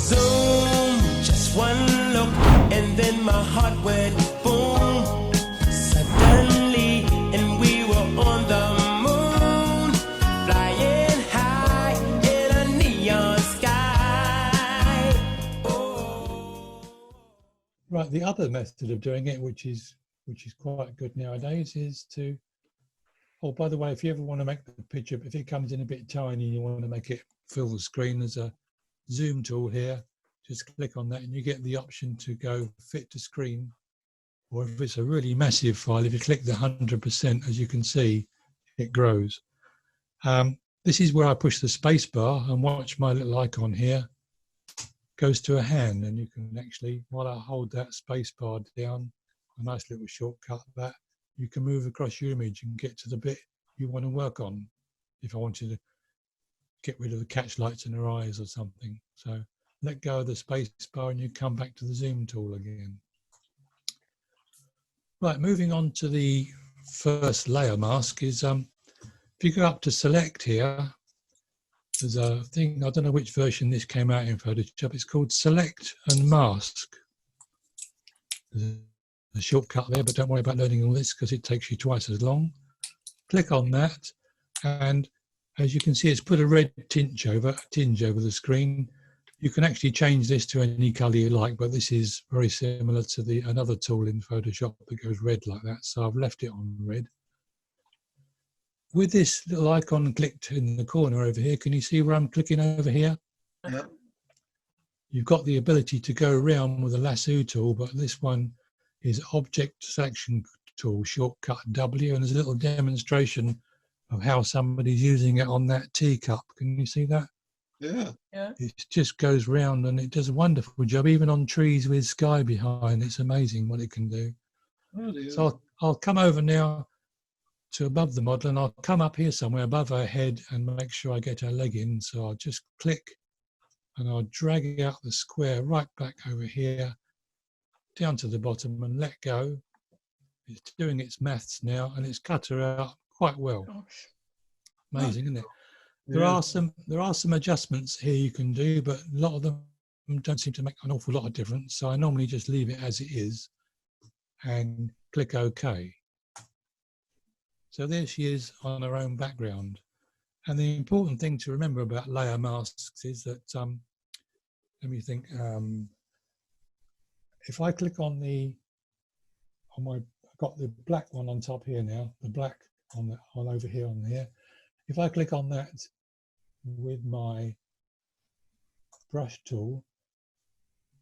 Zoom, just one look, and then my heart went boom. Suddenly, and we were on the moon, flying high in a neon sky. Oh. Right, the other method of doing it, which is quite good nowadays, is to, oh, by the way, if you ever want to make the picture, if it comes in a bit tiny and you want to make it fill the screen, there's a zoom tool here. Just click on that and you get the option to go fit to screen. Or if it's a really massive file, if you click the 100%, as you can see, it grows. This is where I push the space bar and watch my little icon here goes to a hand, and you can actually, while I hold that space bar down, a nice little shortcut that you can move across your image and get to the bit you want to work on. If I wanted to get rid of the catch lights in her eyes or something. So let go of the space bar and you come back to the zoom tool again. Right, moving on to the first layer mask is, if you go up to select here, there's a thing, I don't know which version this came out in Photoshop, it's called select and mask. There's a shortcut there, but don't worry about learning all this because it takes you twice as long. Click on that, and as you can see, it's put a red tinge over the screen. You can actually change this to any color you like, but this is very similar to another tool in Photoshop that goes red like that. So I've left it on red. With this little icon clicked in the corner over here, can you see where I'm clicking over here? Yeah. You've got the ability to go around with a lasso tool, but this one is Object Selection Tool, shortcut W, and there's a little demonstration of how somebody's using it on that teacup. Can you see that? Yeah. Yeah. It just goes round and it does a wonderful job, even on trees with sky behind. It's amazing what it can do. Oh, dear. So I'll come over now to above the model, and I'll come up here somewhere above her head and make sure I get her leg in. So I'll just click and I'll drag out the square right back over here, down to the bottom, and let go. It's doing its maths now, and it's cut her out quite well. Gosh. Amazing, isn't it? Yeah. There are some adjustments here you can do, but a lot of them don't seem to make an awful lot of difference. So I normally just leave it as it is and click OK. So there she is on her own background. And the important thing to remember about layer masks is that, let me think, if I click on I've got the black one on top here now, the black on over here on here. If I click on that with my brush tool,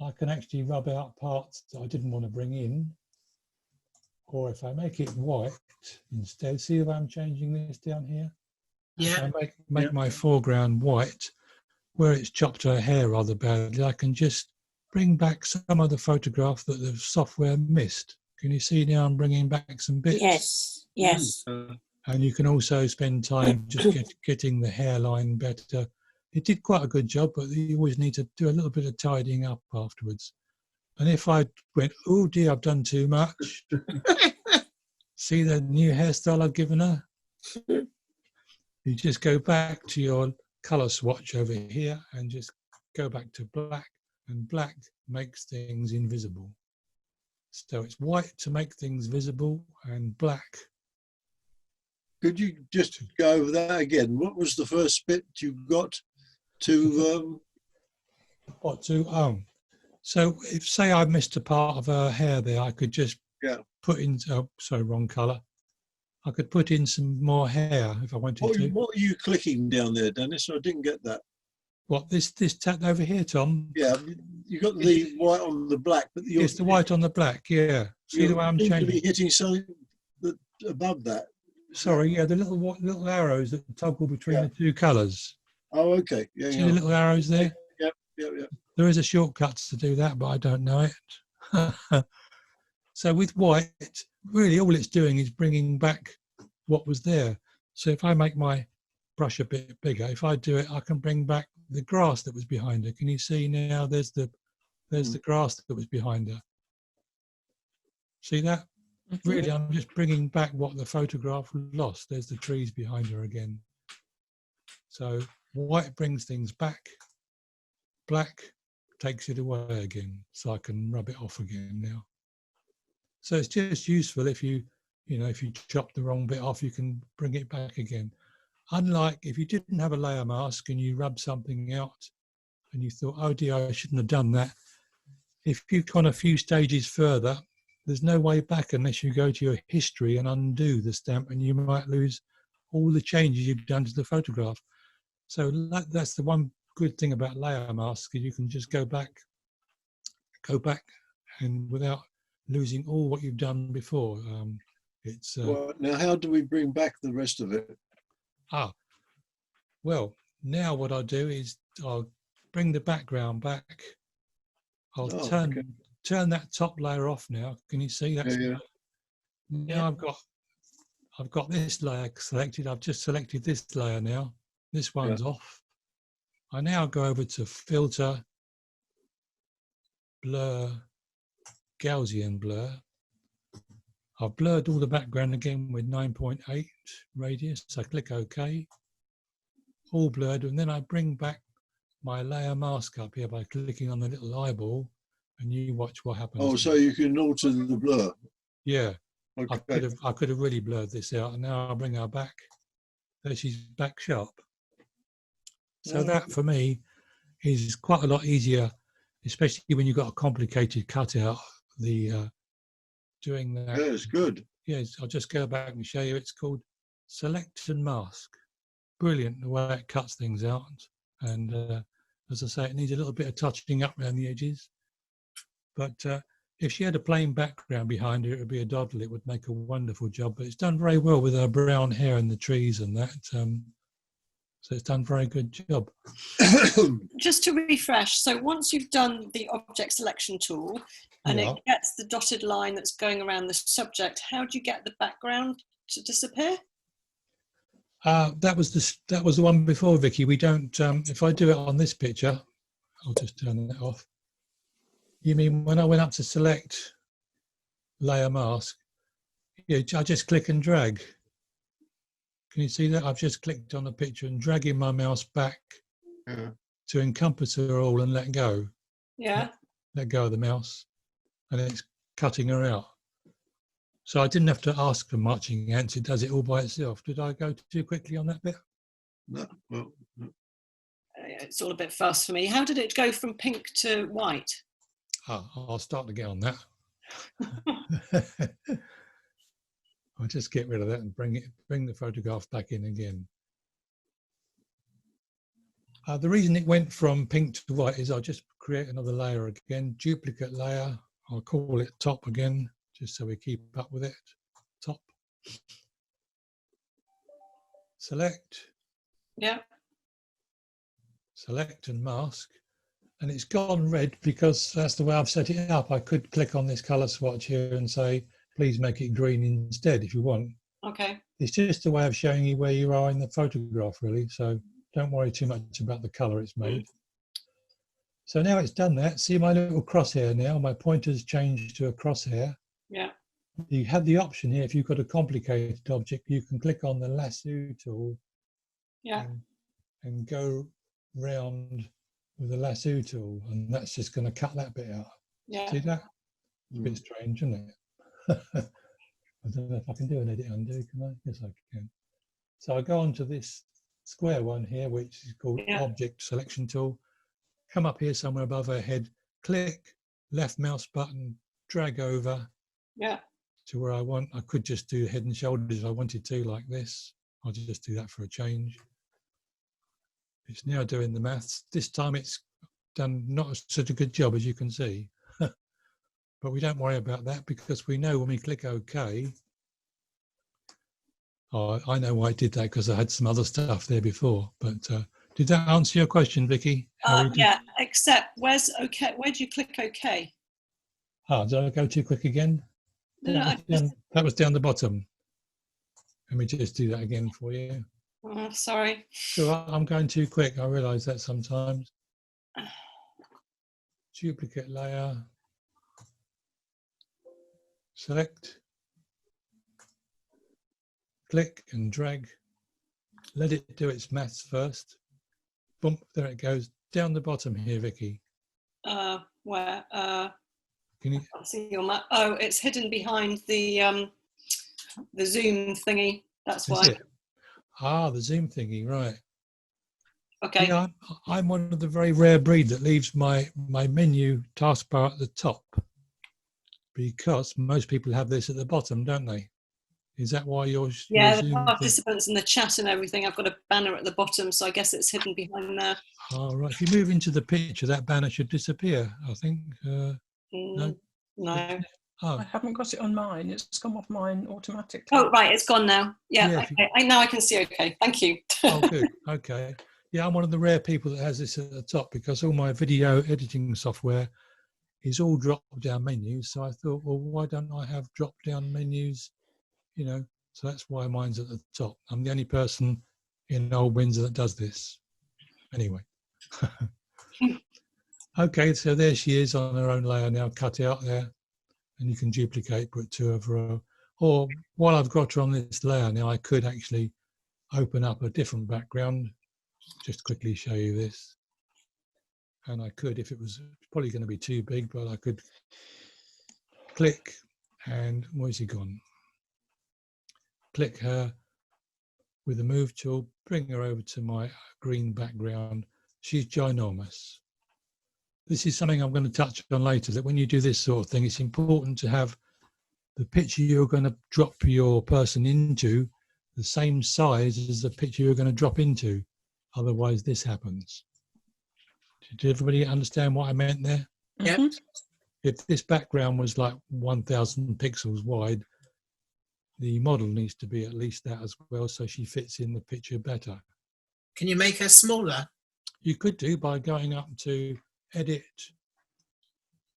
I can actually rub out parts that I didn't want to bring in. Or if I make it white instead, see if I'm changing this down here? Yeah. If I make my foreground white, where it's chopped her hair rather badly, I can just bring back some of the photograph that the software missed. Can you see now I'm bringing back some bits? Yes, yes. And you can also spend time just getting the hairline better. It did quite a good job, but you always need to do a little bit of tidying up afterwards. And if I went, oh dear, I've done too much. See the new hairstyle I've given her? You just go back to your color swatch over here and just go back to black, and black makes things invisible. So it's white to make things visible and black. Could you just go over that again? What was the first bit you got to? What to, so if say I missed a part of her hair there, I could just put in, oh, sorry, wrong color. I could put in some more hair if I wanted to. What are you clicking down there, Dennis? I didn't get that. What, this tab over here, Tom? Yeah, you got the white on the black, but It's the white on the black, yeah. See the way I'm changing? Be hitting something above that. Sorry, yeah, the little arrows that toggle between the two colours. Oh, okay. Yeah, See the little arrows there? Yep. There is a shortcut to do that, but I don't know it. So with white, really all it's doing is bringing back what was there. So if I make my brush a bit bigger, if I do it, I can bring back the grass that was behind her. Can you see now? There's the grass that was behind her. See that? Really, I'm just bringing back what the photograph lost. There's the trees behind her again. So white brings things back, black takes it away again, so I can rub it off again now. So it's just useful if you know, if you chop the wrong bit off, you can bring it back again. Unlike if you didn't have a layer mask and you rub something out and you thought, oh dear, I shouldn't have done that. If you've gone a few stages further, there's no way back unless you go to your history and undo the stamp, and you might lose all the changes you've done to the photograph. So that's the one good thing about layer masks, is you can just go back and without losing all what you've done before. Well, now, how do we bring back the rest of it? Well, now what I'll do is I'll bring the background back. I'll turn that top layer off now. Can you see that? Yeah. Now I've got this layer selected. I've just selected this layer now. This one's off. I now go over to Filter, Blur, Gaussian Blur. I've blurred all the background again with 9.8 radius. So I click OK. All blurred, and then I bring back my layer mask up here by clicking on the little eyeball, and you watch what happens. Oh, so you can alter the blur. Yeah. Okay. I could have really blurred this out, and now I'll bring her back. There she's back sharp. So that for me is quite a lot easier, especially when you've got a complicated cutout. Doing that. Yeah, it's good. Yes, I'll just go back and show you. It's called Select and Mask. Brilliant the way it cuts things out. And as I say, it needs a little bit of touching up around the edges. But if she had a plain background behind her, it would be a doddle. It would make a wonderful job. But it's done very well with her brown hair and the trees and that. So it's done a very good job. Just to refresh, so once you've done the object selection tool and it gets the dotted line that's going around the subject, how do you get the background to disappear? That was the one before, Vicky. We don't. If I do it on this picture, I'll just turn that off. You mean when I went up to select layer mask? Yeah, I just click and drag. Can you see that? I've just clicked on the picture and dragging my mouse back to encompass her all and let go. Yeah. Let go of the mouse, and it's cutting her out. So I didn't have to ask for marching ants. It does it all by itself. Did I go too quickly on that bit? No. Well, no. It's all a bit fast for me. How did it go from pink to white? I'll start again on that. I'll just get rid of that and bring the photograph back in again. The reason it went from pink to white is I'll just create another layer again, duplicate layer. I'll call it top again, just so we keep up with it. Top. Select. Yeah. Select and mask. And it's gone red because that's the way I've set it up. I could click on this color swatch here and say, please make it green instead if you want. Okay. It's just a way of showing you where you are in the photograph, really. So don't worry too much about the color it's made. So now it's done that. See my little crosshair now? My pointer's changed to a crosshair. Yeah. You have the option here, if you've got a complicated object, you can click on the lasso tool. Yeah. And go round with the lasso tool, and that's just going to cut that bit out. Yeah. See that? It's a bit strange, isn't it? I don't know if I can do an edit undo, can I? Yes, I can. So I go on to this square one here, which is called Object Selection Tool. Come up here somewhere above her head, click, left mouse button, drag over to where I want. I could just do head and shoulders if I wanted to, like this. I'll just do that for a change. It's now doing the maths. This time it's done not such a good job, as you can see. But we don't worry about that because we know when we click OK. Oh, I know why I did that because I had some other stuff there before. But did that answer your question, Vicky? Yeah, except where's OK? Where do you click OK? Did I go too quick again? No, that was down the bottom. Let me just do that again for you. Sorry. So I'm going too quick. I realise that sometimes. Duplicate layer. Select. Click and drag. Let it do its maths first. Boom, there it goes. Down the bottom here, Vicky. Where? Can you? I can't see your map. Oh, it's hidden behind the Zoom thingy. That's Is why. it? Ah, the Zoom thingy, right. Okay. Yeah, I'm one of the very rare breed that leaves my menu taskbar at the top, because most people have this at the bottom, don't they? Is that why your Yeah, the Zoom thing? participants in the chat and everything. I've got a banner at the bottom, so I guess it's hidden behind there. Oh, right. If you move into the picture, that banner should disappear, I think. No? No. Oh, I haven't got it on mine. It's come off mine automatically. Oh, right, it's gone now. Yeah, Yeah, okay. Now I can see. Okay, thank you. oh, good. Okay. Yeah, I'm one of the rare people that has this at the top, because all my video editing software is all drop-down menus. So I thought, well, why don't I have drop-down menus? You know, so that's why mine's at the top. I'm the only person in Old Windsor that does this. Anyway. Okay, so there she is on her own layer now, cut out there. And you can duplicate, put two of her. Or while I've got her on this layer now, I could actually open up a different background. Just quickly show you this. And I could, if it was probably going to be too big, but I could click and where's he gone? Click her with the move tool, bring her over to my green background. She's ginormous. This is something I'm going to touch on later, that when you do this sort of thing, it's important to have the picture you're going to drop your person into the same size as the picture you're going to drop into. Otherwise, this happens. Did everybody understand what I meant there? Yep. Mm-hmm. If this background was like 1,000 pixels wide, the model needs to be at least that as well, so she fits in the picture better. Can you make her smaller? You could do by going up to Edit,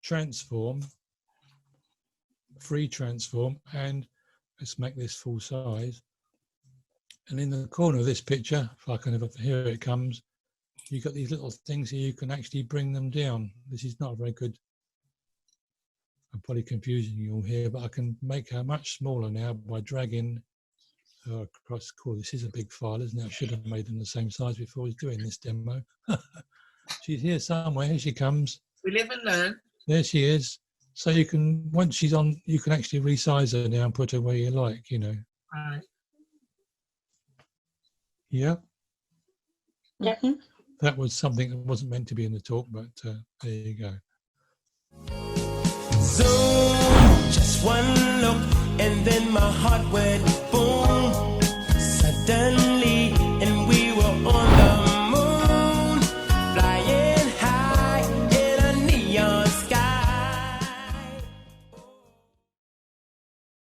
Transform, Free Transform, and let's make this full size. And in the corner of this picture, if I can have it, here it comes, you've got these little things here, you can actually bring them down. This is not very good. I'm probably confusing you all here, but I can make her much smaller now by dragging her across. Cool, this is a big file, isn't it? I should have made them the same size before I was doing this demo. She's here somewhere, here she comes. We live and learn. There she is. So you can, once she's on, you can actually resize her now and put her where you like, you know. Right. Yeah, Yeah. that was something that wasn't meant to be in the talk, but there you go. Zoom, just one look, and then my heart went boom. Suddenly